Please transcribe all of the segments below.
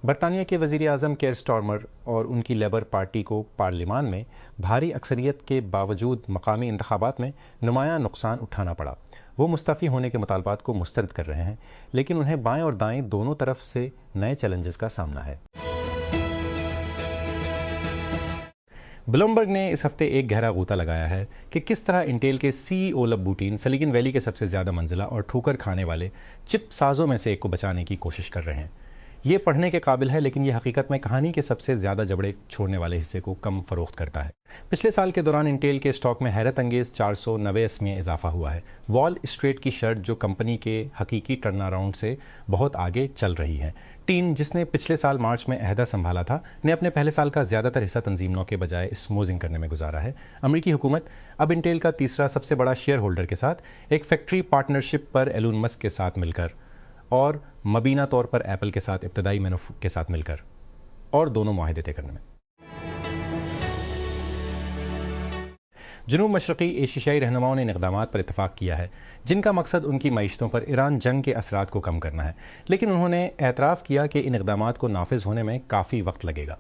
बरतानिया के वज़ीर आज़म केयर स्टारमर और उनकी लेबर पार्टी को पार्लियामान में भारी अक्सरियत के बावजूद मकामी इंतखाबात में नुमायां नुकसान उठाना पड़ा। वो मुस्तफ़ी होने के मुतालबात को मुस्तरद कर रहे हैं, लेकिन उन्हें बाएं और दाएं दोनों तरफ से नए चैलेंजेस का सामना है। ब्लूमबर्ग ने इस हफ्ते एक गहरा गोता लगाया है कि किस तरह इंटेल के सीईओ लबूटीन सिलिकॉन वैली के सबसे ज़्यादा मंजिला और ठोकर खाने वाले चिप साजों में से एक को बचाने की कोशिश कर रहे हैं। ये पढ़ने के काबिल है, लेकिन यह हकीकत में कहानी के सबसे ज़्यादा जबड़े छोड़ने वाले हिस्से को कम फ़रोख्त करता है। पिछले साल के दौरान इंटेल के स्टॉक में हैरत अंगेज़ 490 में इजाफा हुआ है। वॉल स्ट्रीट की शर्ट, जो कंपनी के हकीकी टर्न अराउंड से बहुत आगे चल रही है। टीन, जिसने पिछले साल मार्च में अहदा संभाला था, ने अपने पहले साल का ज़्यादातर हिस्सा तंजीम नौ के बजाय स्मूजिंग करने में गुजारा है। अमरीकी हुकूमत अब इंटेल का तीसरा सबसे बड़ा शेयर होल्डर के साथ एक फैक्ट्री पार्टनरशिप पर एलोन मस्क के साथ मिलकर और मबीना तौर पर एप्पल के साथ इब्तदाई के साथ मिलकर और दोनों मुआहदे तय करने में। जनूब मशरक़ी एशियाई रहनुमाओं ने इन इक़दामात पर इत्तफ़ाक़ किया है जिनका मकसद उनकी मईशतों पर ईरान जंग के असरात को कम करना है, लेकिन उन्होंने एतराफ़ किया कि इन इक़दामात को नाफिज होने में काफ़ी वक्त लगेगा।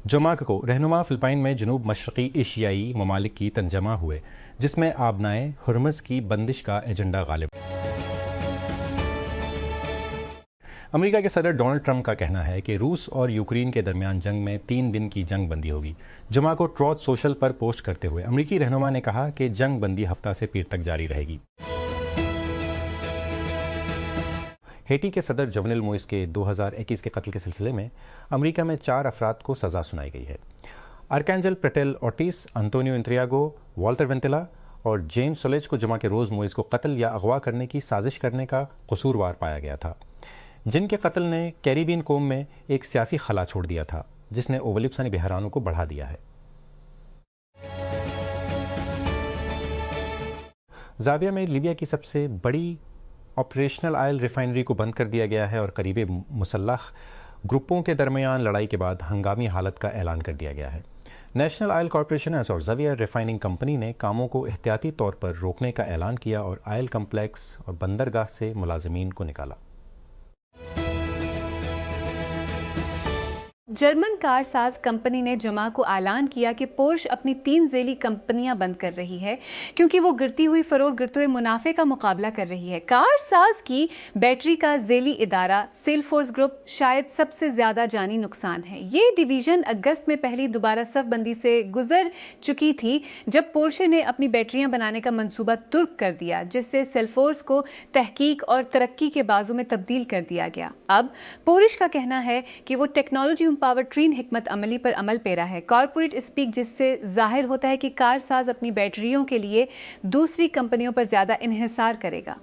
जुमा को रहनुमा फ़िलिपाइन में जनूब मशरक़ी एशियाई ममालिक की तंजमा हुए, जिसमें आबनाए हुर्मुज़ की बंदिश का एजेंडा गालिब। अमेरिका के सदर डोनाल्ड ट्रंप का कहना है कि रूस और यूक्रेन के दरमियान जंग में 3 दिन की जंग बंदी होगी। जुमा को ट्रूथ सोशल पर पोस्ट करते हुए अमेरिकी रहनुमा ने कहा कि जंग बंदी हफ्ता से पीर तक जारी रहेगी। हेटी के सदर जोवेनल मोइस के 2021 के कत्ल के सिलसिले में अमेरिका में 4 अफराद को सज़ा सुनाई गई है। आर्केंजल प्रेटेल ओर्टिस, अंतोनियो इंत्रियागो, वॉल्टर वेंटिला और जेम्स सोलेज को जुमा के रोज़ मोइस को कत्ल या अगवा करने की साजिश करने का कसूरवार पाया गया था, जिनके कत्ल ने कैरिबियन कौम में एक सियासी खला छोड़ दिया था, जिसने ओवल लिप्सानी बहरानों को बढ़ा दिया है। ज़ाविया में लीबिया की सबसे बड़ी ऑपरेशनल ऑयल रिफाइनरी को बंद कर दिया गया है और करीबी मुसल्लह ग्रुपों के दरमियान लड़ाई के बाद हंगामी हालत का ऐलान कर दिया गया है। नेशनल ऑयल कॉरपोरेशन और ज़ाविया रिफाइनिंग कंपनी ने कामों को एहतियाती तौर पर रोकने का ऐलान किया और ऑयल कम्प्लेक्स और बंदरगाह से मुलाजिमीन को निकाला। जर्मन कार साज कंपनी ने जुमा को ऐलान किया कि पोर्श अपनी 3 ज़ेली कंपनियां बंद कर रही है क्योंकि वो गिरती हुई फरोख्त, गिरते हुए मुनाफे का मुकाबला कर रही है। कार साज की बैटरी का ज़ेली इदारा सेल्सफोर्स ग्रुप शायद सबसे ज़्यादा जानी नुकसान है। ये डिवीज़न अगस्त में पहली दोबारा सफ़बंदी से गुजर चुकी थी जब पोर्शे ने अपनी बैटरियां बनाने का मंसूबा तुर्क कर दिया, जिससे सेल्सफोर्स को तहकीक और तरक्की के बाजू में तब्दील कर दिया गया। अब पोर्श का कहना है कि वो टेक्नोलॉजी पावर ट्रीन हिकमत अमली पर अमल पेरा है। कॉर्पोरेट स्पीक, जिससे जाहिर होता है कि कार साज अपनी बैटरियों के लिए दूसरी कंपनियों पर ज्यादा इन्हिसार करेगा।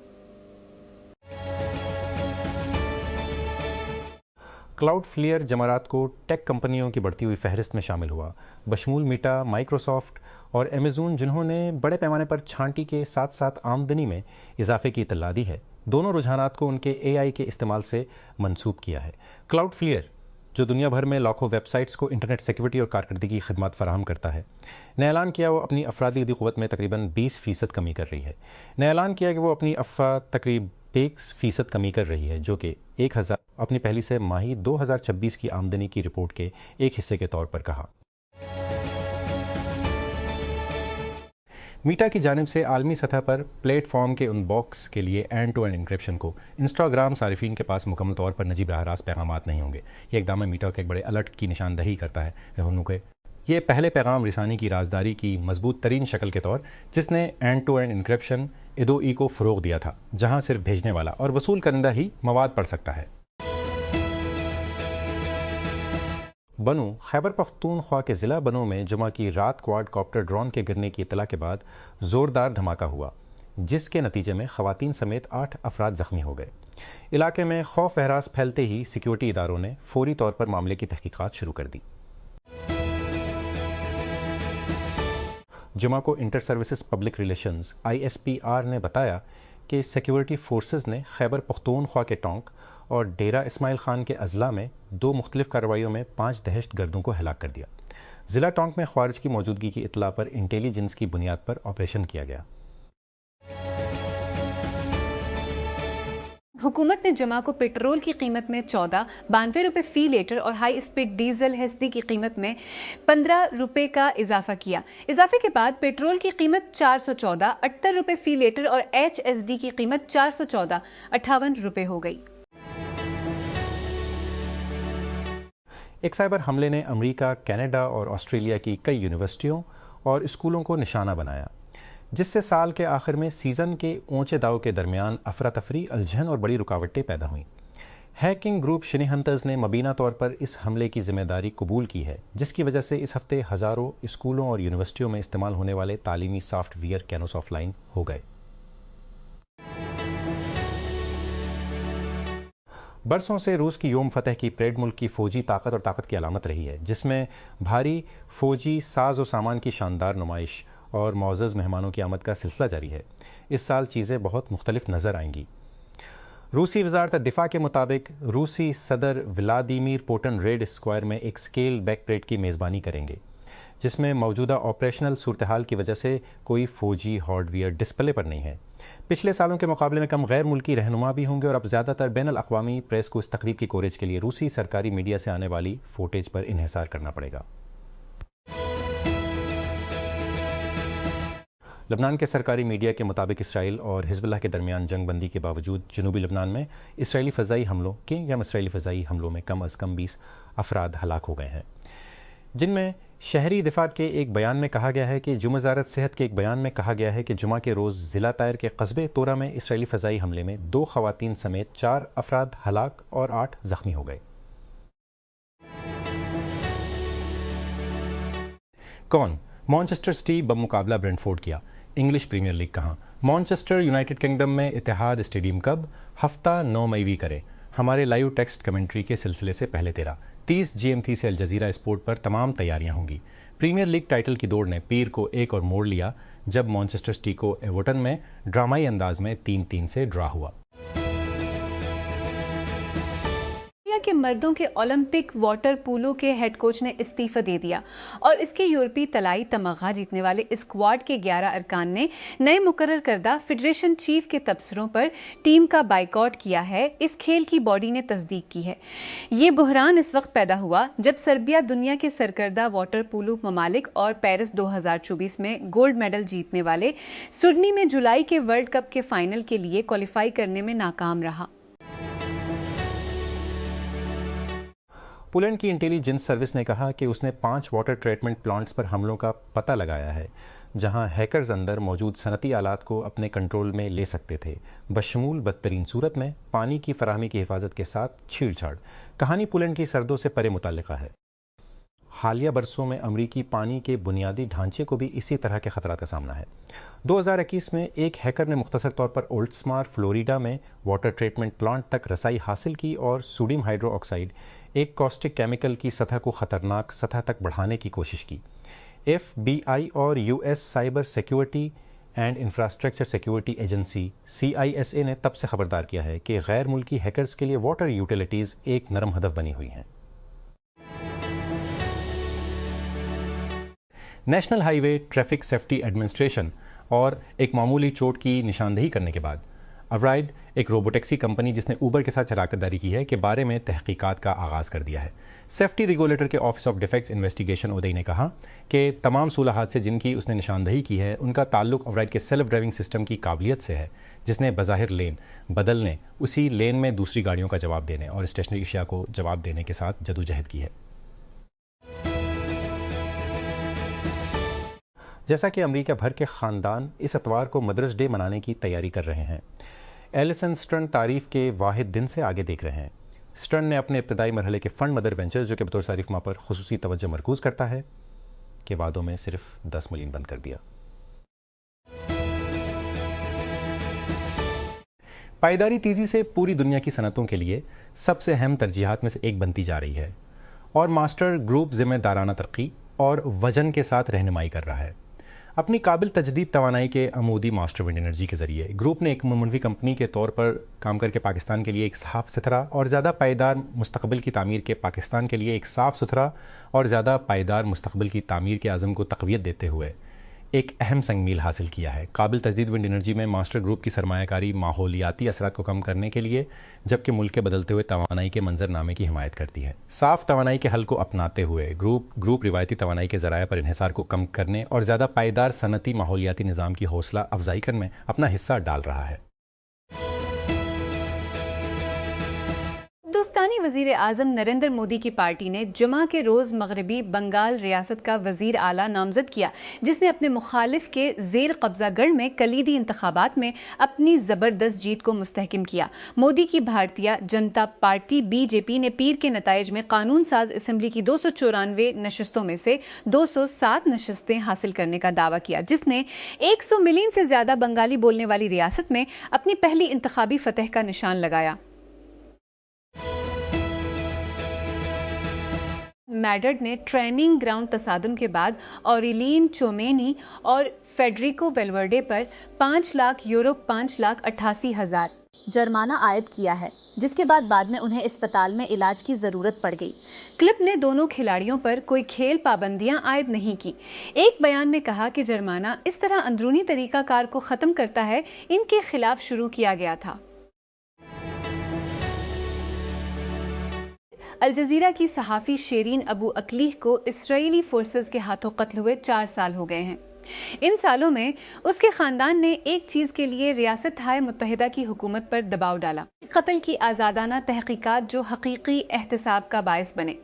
क्लाउडफ्लेयर जमारात को टेक कंपनियों की बढ़ती हुई फहरिस्त में शामिल हुआ, बशमूल मीटा, माइक्रोसॉफ्ट और अमेज़न, जिन्होंने बड़े पैमाने पर छांटी के साथ साथ आमदनी में इजाफे की इत्तला दी है। दोनों रुझानात को उनके AI के इस्तेमाल से मंसूब किया है। क्लाउडफ्लेयर, जो दुनिया भर में लाखों वेबसाइट्स को इंटरनेट सिक्योरिटी और कारकर्दगी की खिदमत फराहम करता है, ने ऐलान किया वो अपनी अफरादी क़ुव्वत में तकरीबन 20% कमी कर रही है। ने ऐलान किया कि वो अपनी तकरीब 1% कमी कर रही है, जो कि 1000 अपनी पहली से माही 2026 की आमदनी की रिपोर्ट के एक हिस्से के तौर पर कहा। मीटा की जानिब से आलमी सतह पर प्लेटफॉर्म के अनबॉक्स के लिए एंड टू एंड इंक्रिप्शन को इंस्टाग्राम सारिफीन के पास मुकम्मल तौर पर नजीब राह रास्त पैगामात नहीं होंगे। ये इक़दाम मीटा के एक बड़े अलर्ट की निशानदही करता है। ये पहले पैगाम रिसानी की राजदारी की मजबूत तरीन शक्ल के तौर, जिसने end to end encryption IDOE को फ़रोग़ दिया था, जहाँ सिर्फ भेजने वाला और वसूल करंदा ही मवाद पढ़ सकता है। बनू खैबर पख्तूनख्वा के ज़िला बनू में जुमा की रात क्वाड कॉप्टर ड्रोन के गिरने की इत्तला के बाद ज़ोरदार धमाका हुआ, जिसके नतीजे में ख़वातीन समेत 8 अफराद ज़ख्मी हो गए। इलाके में खौफ एहरास फैलते ही सिक्योरिटी इदारों ने फौरी तौर पर मामले की तहकीकात शुरू कर दी। जुमा को inter services public relations ISPR ने बताया कि सिक्योरिटी फोर्सेस ने खैबर पख्तूनख्वा के टोंक और डेरा इस्माइल खान के अजला में 2 मुख्तलिफ कार्रवाइयों में 5 दहशतगर्दों को हलाक कर दिया। ज़िला टोंक में ख्वारिज की मौजूदगी की इत्तला पर इंटेलिजेंस की बुनियाद पर ऑपरेशन किया गया। हुकूमत ने जुमा को पेट्रोल की कीमत में 92 रुपये फ़ी लीटर और हाई स्पीड डीजल HSD की कीमत में 15 रुपये का इजाफा किया। इजाफे के बाद पेट्रोल की कीमत 414 रुपये फ़ी लीटर और HSD की कीमत 414 58 रुपये हो गई। एक साइबर हमले ने अमेरिका, कनाडा और ऑस्ट्रेलिया की कई यूनिवर्सिटियों और स्कूलों को निशाना बनाया, जिससे साल के आखिर में सीज़न के ऊंचे दाव के दरमियान अफरा तफरी, उलझन और बड़ी रुकावटें पैदा हुईं। हैकिंग ग्रुप शिनी हंटर्स ने मुबीना तौर पर इस हमले की जिम्मेदारी कबूल की है, जिसकी वजह से इस हफ्ते हज़ारों स्कूलों और यूनिवर्सिटियों में इस्तेमाल होने वाले तालीमी सॉफ्टवेयर कैनोस ऑफलाइन हो गए। बरसों से रूस की योम फतह की परेड मुल्क की फ़ौजी ताकत और ताकत की अलामत रही है, जिसमें भारी फ़ौजी साज और सामान की शानदार नुमाइश और मौज़ज़ मेहमानों की आमद का सिलसिला जारी है। इस साल चीज़ें बहुत मुख्तलिफ नज़र आएंगी। रूसी वज़ारत दिफ़ा के मुताबिक रूसी सदर व्लादिमीर पुतिन रेड स्क्वायर में एक स्केल बैक परेड की मेज़बानी करेंगे, जिसमें मौजूदा ऑपरेशनल सूरत हाल की वजह से कोई फ़ौजी हार्डवेयर डिस्प्ले पर नहीं है। पिछले सालों के मुकाबले में कम गैर मुल्की रहनुमा भी होंगे और अब ज़्यादातर बैनुल अक़वामी प्रेस को इस तकरीब की कोरेज के लिए रूसी सरकारी मीडिया से आने वाली फुटेज पर इन्हिसार करना पड़ेगा। लबनान के सरकारी मीडिया के मुताबिक इसराइल और हिज़्बुल्लाह के दरमियान जंग बंदी के बावजूद जनूबी लबनान में इसराइली फ़ज़ाई हमलों में कम अज़ कम 20 अफराद हलाक हो गए हैं, जिनमें शहरी दिफा के एक बयान में कहा गया है कि वज़ारत सेहत के एक बयान में कहा गया है कि जुमा के रोज़ ज़िला तायर के कस्बे तोरा में इसराइली फ़ज़ाई हमले में 2 ख़वातीन समेत 4 अफराद हलाक और 8 ज़ख्मी हो गए। कौन मैनचेस्टर सिटी बमुकाबला ब्रेंटफोर्ड किया? इंग्लिश प्रीमियर लीग कहाँ? मैनचेस्टर यूनाइटेड किंगडम में इत्तेहाद स्टेडियम कब? हफ्ता 9 मई करे। हमारे लाइव टेक्स्ट कमेंट्री के सिलसिले से पहले 30 GMT से अल जज़ीरा स्पोर्ट पर तमाम तैयारियां होंगी। प्रीमियर लीग टाइटल की दौड़ ने पीर को एक और मोड़ लिया, जब मैनचेस्टर सिटी को एवर्टन में ड्रामाई अंदाज में 3-3 से ड्रा हुआ। के मर्दों के ओलंपिक वाटर पोलो के हेड कोच ने इस्तीफा दे दिया और इसके यूरोपीय तलाई तमगा जीतने वाले स्क्वाड के 11 अरकान ने नए मुकर्रर करदा फेडरेशन चीफ के तबसरों पर टीम का बाइकआउट किया है। इस खेल की बॉडी ने तस्दीक की है। ये बहरान इस वक्त पैदा हुआ जब सर्बिया दुनिया के सरकर्दा वाटर पोलो ममालिक और पेरिस 2024 में गोल्ड मेडल जीतने वाले सिडनी में जुलाई के वर्ल्ड कप के फाइनल के लिए क्वालिफाई करने में नाकाम रहा। पोलैंड की इंटेलिजेंस सर्विस ने कहा कि उसने 5 वाटर ट्रीटमेंट प्लांट्स पर हमलों का पता लगाया है, जहां हैकर्स अंदर मौजूद सनती आलात को अपने कंट्रोल में ले सकते थे, बशमूल बदतरीन सूरत में पानी की फराहमी की हिफाजत के साथ छेड़छाड़। कहानी पोलैंड की सरहदों से परे मुताल्लिका है। हालिया बरसों में अमरीकी पानी के बुनियादी ढांचे को भी इसी तरह के खतरात का सामना है। 2021 में एक हैकर ने मुख्तसर तौर पर ओल्ड्समार, फ्लोरिडा में वाटर ट्रीटमेंट प्लांट तक रसाई हासिल की और सोडियम हाइड्रोक्साइड, एक कॉस्टिक केमिकल की सतह को ख़तरनाक सतह तक बढ़ाने की कोशिश की। FBI और US cyber security and infrastructure security agency CISA ने तब से खबरदार किया है कि गैर मुल्की हैकर्स के लिए वाटर यूटिलिटीज़ एक नरम हदफ बनी हुई हैं। National highway traffic safety administration और एक मामूली चोट की निशानदेही करने के बाद अवराइड, एक रोबोटैक्सी कंपनी जिसने ऊबर के साथ शराकतदारी की है, के बारे में तहकीकात का आगाज़ कर दिया है। सेफ्टी रेगुलेटर के ऑफिस ऑफ डिफेक्ट्स इन्वेस्टिगेशन उदय ने कहा कि तमाम 16 हादसे जिनकी उसने निशानदेही की है, उनका ताल्लुक अवराइड के सेल्फ ड्राइविंग सिस्टम की काबिलियत से है, जिसने बज़ाहिर लेन बदलने, उसी लेन में दूसरी गाड़ियों का जवाब देने और स्टेशनरी अशिया को जवाब देने के साथ जदोजहद की है। जैसा कि अमेरिका भर के ख़ानदान इस इतवार को मदर्स डे मनाने की तैयारी कर रहे हैं, एलिसन स्टर्न तारीफ के वाहिद दिन से आगे देख रहे हैं। स्टर्न ने अपने इब्तदाई मरहले के फंड मदर वेंचर्स, जो कि बतौर सारिफ माह पर खुसूसी तवज्जो मरकूज़ करता है, के वादों में सिर्फ 10 मिलियन बंद कर दिया। पायदारी तेज़ी से पूरी दुनिया की सनतों के लिए सबसे अहम तरजीहात में से एक बनती जा रही है और मास्टर ग्रुप ज़िम्मेदाराना तरक्की और वजन के साथ रहनुमाई कर रहा है। अपनी काबिल तजदीद तवानाई के अमूदी मास्टर विंड एनर्जी के ज़रिए ग्रुप ने एक मनवी कंपनी के तौर पर काम करके पाकिस्तान के लिए एक साफ़ सुथरा और ज़्यादा पायदार मुस्तकबिल की तामीर के पाकिस्तान के लिए एक साफ़ सुथरा और ज़्यादा पायदार मुस्तकबिल की तामीर के आज़म को तक़वियत देते हुए एक अहम संग-मील हासिल किया है। काबिल तजदीद विंड एनर्जी में मास्टर ग्रुप की सरमायाकारी माहौलियाती असरात को कम करने के लिए, जबकि मुल्क के बदलते हुए तवानाई के मंजरनामे की हिमायत करती है। साफ तवानाई के हल को अपनाते हुए ग्रुप रिवायती तवानाई के ज़राए पर इन्हिसार को कम करने और ज़्यादा पायदार सनती माहौलियाती निज़ाम की हौसला अफजाई करने में अपना हिस्सा डाल रहा है। हिंदुस्तानी वजीर आजम नरेंद्र मोदी की पार्टी ने जुमा के रोज मगरबी बंगाल रियासत का वजीर आला नामजद किया, जिसने अपने मुखालिफ के जेर कब्जा गढ़ में कलीदी इंतखाबात में अपनी जबरदस्त जीत को मुस्तहकम किया। मोदी की भारतीय जनता पार्टी बीजेपी ने पीर के नताइज में कानून साज असम्बली की 294 नशस्तों में से 207 नशस्तें हासिल करने का दावा किया, जिसने 100 मिलियन से ज्यादा बंगाली बोलने वाली रियासत में अपनी पहली इंतखाबी फतह का निशान लगाया। मैड्रिड ने ट्रेनिंग ग्राउंड तसादुम के बाद ऑरिलीन चोमेनी और फेडरिको वेलवर्डे पर 5 लाख यूरो 5,88,000 जुर्माना आयद किया है, जिसके बाद में उन्हें अस्पताल में इलाज की जरूरत पड़ गई। क्लिप ने दोनों खिलाड़ियों पर कोई खेल पाबंदियां आयद नहीं की। एक बयान में कहा कि जुर्माना इस तरह अंदरूनी तरीकाकार को खत्म करता है, इनके खिलाफ शुरू किया गया था। अल जजीरा की सहाफ़ी शेरीन अबू अकलीह को इस्राएली फोर्सेस के हाथों कत्ल हुए 4 साल हो गए हैं। इन सालों में उसके खानदान ने एक चीज के लिए रियासत हाय मुत्तहिदा की हुकूमत पर दबाव डाला, कत्ल की आज़ादाना तहकीकात जो हकीकी एहतसाब का बायस बने।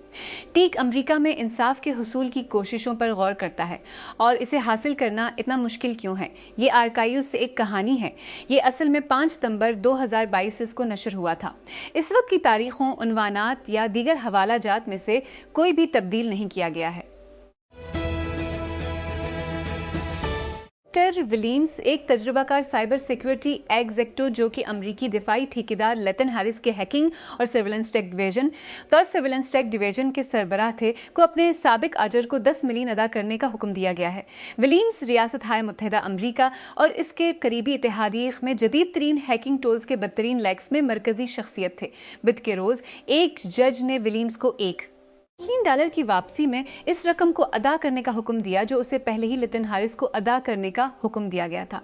टीक अमरीका में इंसाफ के हुसूल की कोशिशों पर गौर करता है और इसे हासिल करना इतना मुश्किल क्यों है। ये आर्काइव्स से एक कहानी है। ये असल में 5 सितंबर 2022 को नशर हुआ था। इस वक्त की तारीखों, उन्वानात या दीगर हवाला जात में से कोई भी तब्दील नहीं किया गया है। टर विलियम्स एक तजुर्बाकार साइबर सिक्योरिटी एग्जेक्टिव जो कि अमरीकी दिफाई ठेकेदार लेटन हैरिस के हैकिंग और सर्विलेंस टेक डिवीजन के सरबराह थे, को अपने साबिक अजर को 10 मिलियन अदा करने का हुक्म दिया गया है। विलियम्स रियासत हाय मुत्तहिदा अमरीका और इसके करीबी इत्तेहादियों में जदीद तरीन हैकिंग टूल्स के बदतरीन लैक्स में मरकजी शख्सियत थे। बिद के रोज एक जज ने विलियम्स को $1 की वापसी में इस रकम को अदा करने का हुक्म दिया जो उसे पहले ही लेटन हैरिस को अदा करने का हुक्म दिया गया था।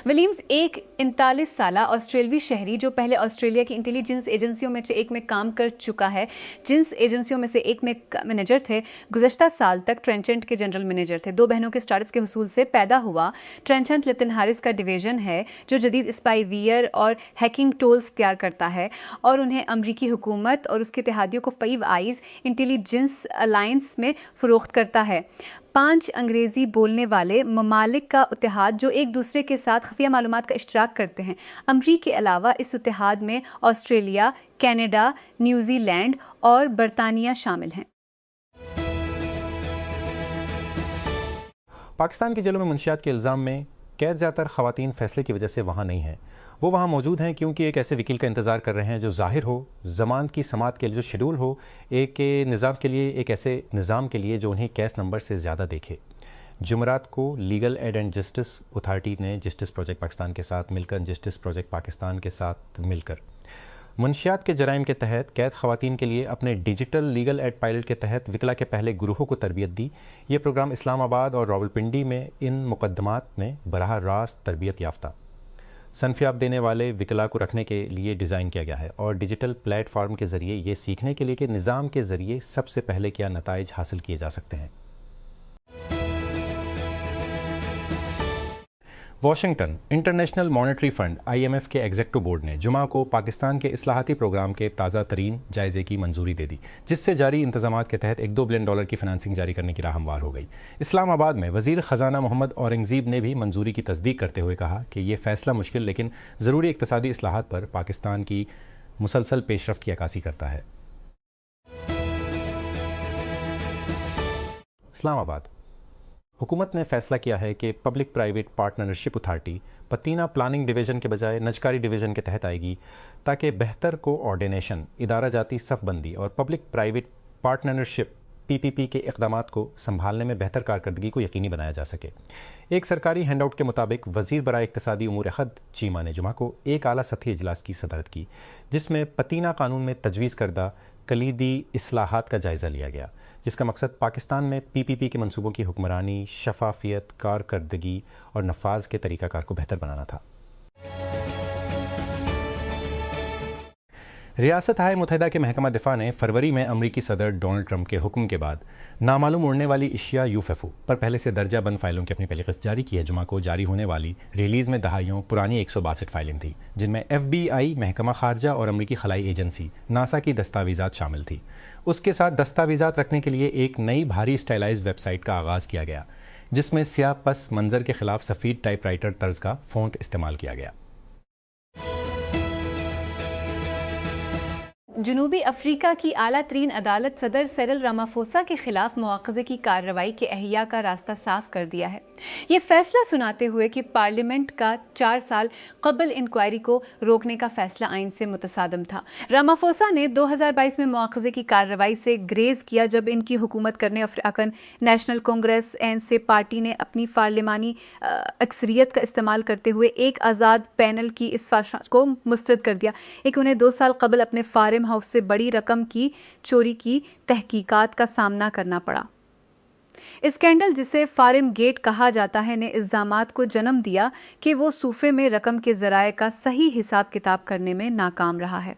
विलियम्स एक 39 साला ऑस्ट्रेलियाई शहरी जो पहले ऑस्ट्रेलिया की इंटेलिजेंस एजेंसियों में से एक में काम कर चुका है, जिन एजेंसियों में से एक में मैनेजर थे, गुज़श्ता साल तक ट्रेंचेंट के जनरल मैनेजर थे। 2 बहनों के स्टार्स के हुसूल से पैदा हुआ ट्रेंचेंट लेटन हैरिस का डिवीजन है जो जदीद स्पाईवियर और हैकिंग टूल्स तैयार करता है और उन्हें अमरीकी हुकूमत और उसके इत्तेहादियों को फाइव आइज इंटेलिजेंस अलायंस में फरोख्त करता है। 5 अंग्रेजी बोलने वाले ममालिक का इत्तेहाद जो एक दूसरे के साथ खुफिया मालूमात का इश्तराक करते हैं। अमरीका के अलावा इस इत्तेहाद में ऑस्ट्रेलिया, कनाडा, न्यूजीलैंड और बरतानिया शामिल हैं। पाकिस्तान की जेलों में मुंशियात के इल्ज़ाम में कैद ज़्यादातर ख़वातीन फ़ैसले की वजह से वहाँ नहीं हैं। वो वहाँ मौजूद हैं क्योंकि एक ऐसे वकील का इंतज़ार कर रहे हैं जो ज़ाहिर हो, ज़मानत की समाअत के लिए जो शेड्यूल हो, एक ऐसे निज़ाम के लिए जो उन्हें केस नंबर से ज़्यादा देखे। जुमरात को legal aid and justice authority ने जस्टिस प्रोजेक्ट पाकिस्तान के साथ मिलकर, जस्टिस प्रोजेक्ट पाकिस्तान के साथ मिलकर मुंशियात के जराइम के तहत कैद ख़वातीन के लिए अपने डिजिटल लीगल एड पायलट के तहत विकला के पहले गुरूहों को तरबियत दी। ये प्रोग्राम इस्लामाबाद और रावलपिंडी में इन मुकदमात में बराह रास्त तरबियत याफ्ता सनफियाब देने वाले विकला को रखने के लिए डिज़ाइन किया गया है और डिजिटल प्लेटफॉर्म के ज़रिए ये सीखने के लिए कि निज़ाम के ज़रिए सबसे पहले क्या नताइज हासिल किए जा सकते हैं। Washington international monetary fund IMF के एग्जेक्टिव बोर्ड ने जुमा को पाकिस्तान के इस्लाहाती प्रोग्राम के ताज़ा तरीन जायज़े की मंजूरी दे दी, जिससे जारी इंतजामात के तहत $1-2 बिलियन की फ़ाइनेंसिंग जारी करने की राह हमवार हो गई। इस्लामाबाद में वज़ीर ख़जाना मोहम्मद औरंगज़ेब ने भी मंजूरी की तस्दीक करते हुए कहा कि यह फ़ैसला मुश्किल लेकिन ज़रूरी इक़्तिसादी इस्लाहात पर पाकिस्तान की मुसलसल पेशरफ्त की अक्कासी करता है। इस्लामाबाद हुकूमत ने फैसला किया है कि public private partnership authority पतीना planning division के बजाय नजकारी डिवीज़न के तहत आएगी ताकि बेहतर कोऑर्डिनेशन, इदारा जाती सफ़बंदी और पब्लिक प्राइवेट पार्टनरशिप PPP के इक़दामात को संभालने में बेहतर कारकर्दगी को यकीनी बनाया जा सके। एक सरकारी हैंडआउट के मुताबिक वज़ीर बराए इक़्तिसादी उमूर ख़द चीमा ने जुमा को एक आला सतही इजलास की सदारत की, जिसमें पतीना कानून में तजवीज़ करदा कलीदी इस्लाहात का जायज़ा लिया गया। जिसका मकसद पाकिस्तान में पीपीपी के मंसूबों की हुक्मरानी, शफाफियत, कारकर्दगी और नफाज के तरीक़ाकार को बेहतर बनाना था। रियासत-ए मुत्तहिदा के महकमा दिफा ने फरवरी में अमरीकी सदर डोनाल्ड ट्रंप के हुक्म के बाद नामालूम उड़ने वाली इशिया यूएफओ पर पहले से दर्जा बंद फाइलों की अपनी पहली किस्त जारी की है। जुमा को जारी होने वाली रिलीज़ में दहाइयों पुरानी 162 फाइलें थी, जिनमें FBI, महकमा खारजा और अमरीकी खलाई एजेंसी नासा की दस्तावेज़ात शामिल थी। उसके साथ दस्तावेज़ात रखने के लिए एक नई भारी स्टाइलाइज्ड वेबसाइट का आगाज़ किया गया, जिसमें स्याह पस मंजर के खिलाफ सफ़ीद टाइपराइटर तर्ज का फ़ॉन्ट इस्तेमाल किया गया। जनूबी अफ्रीका की आला तरीन अदालत सदर सिरिल रामाफोसा के खिलाफ मुआखजे की कार्रवाई के अहिया का रास्ता साफ कर दिया है। ये फैसला सुनाते हुए कि पार्लियामेंट का 4 साल कबल इंक्वायरी को रोकने का फैसला आइन से मुतसादम था। रामाफोसा ने 2022 में मुआखजे की कार्रवाई से ग्रेज किया, जब इनकी हुकूमत करने African national Congress (ANC) party ने अपनी पार्लिमानी अक्सरियत का इस्तेमाल करते हुए एक आज़ाद पैनल की इस फरमाइश को मुस्तरद कर दिया कि उन्हें 2 साल कबल अपने फार्म हाउस से बड़ी रकम की चोरी की तहकीकात का सामना करना पड़ा। स्कैंडल, जिसे फार्म गेट कहा जाता है, ने इल्जामात को जन्म दिया कि वो सूफे में रकम के जराये का सही हिसाब किताब करने में नाकाम रहा है।